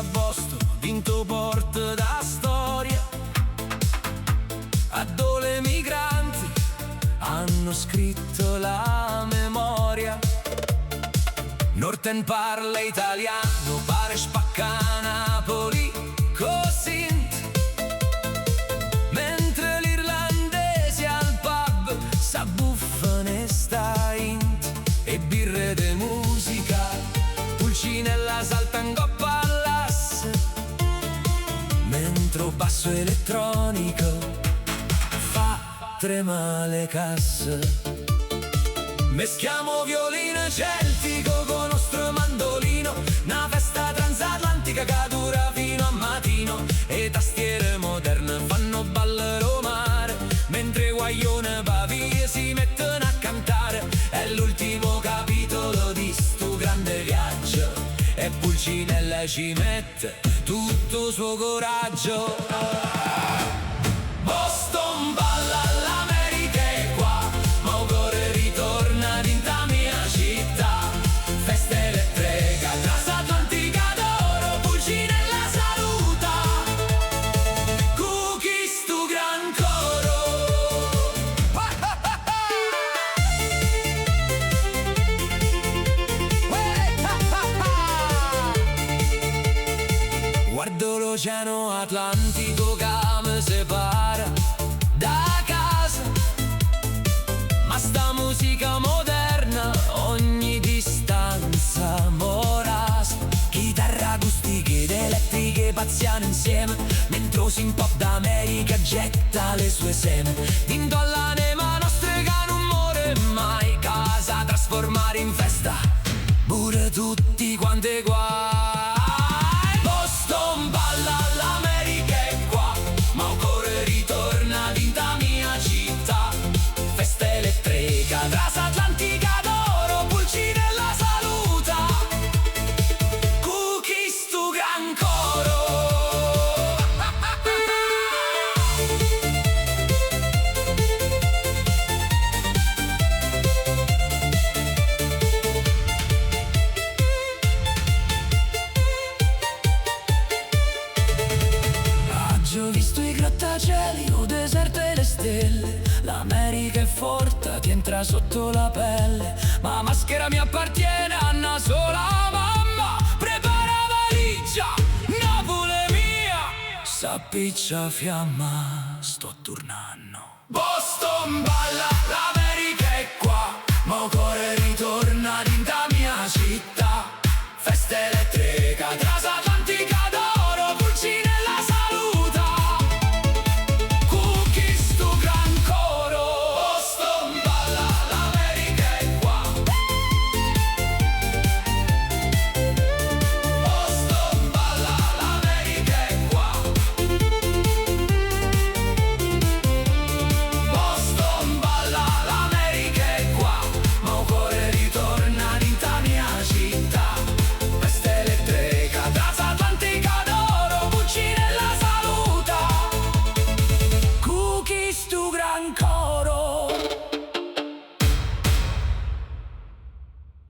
a Boston, vinto porte da storia. A dove migranti hanno scritto la memoria. Norten parla italiano, pare spacca Napoli così. Mentre l'irlandese al pub s'abbuffa ne sta int. E birre de musica, pulcinella saltan coppa all'asse. Mentre basso elettronico fa trema le casse. Meschiamo violino celtico con nostro mandolino. Una festa transatlantica che dura fino a mattino. E tastiere moderne fanno ballare o mare. Mentre guaglione pavie si mettono a cantare. È l'ultimo capitolo di sto grande viaggio. E Pulcinella ci mette tutto suo coraggio. Boston balla, l'America è qua, ma il cuore ritorna dinta mia città. Festa elettrica, transatlantica d'oro, Pulcinella saluta. Cookie stu gran coro. Guardo l'oceano Atlantico che mi separa da casa. Ma sta musica moderna ogni distanza moras. Chitarra acustica ed elettriche pazziano insieme. Mentre un pop d'America getta le sue seme. Tinto all'anima nostra che non muore mai. Casa trasformare in festa pure tutti quanti guai. Boston balla, l'America è qua, ma il cuore ritorna dinta mia città. Festa elettrica, transatlantica d'oro, Pulcinella saluta. Cookie stu gran coro. Ho visto i grattacieli, o deserto e le stelle. L'America è forte, ti entra sotto la pelle. Ma maschera mi appartiene a una sola mamma. Prepara valigia, Napoli mia. S'appiccia fiamma, sto tornando. Boston balla, la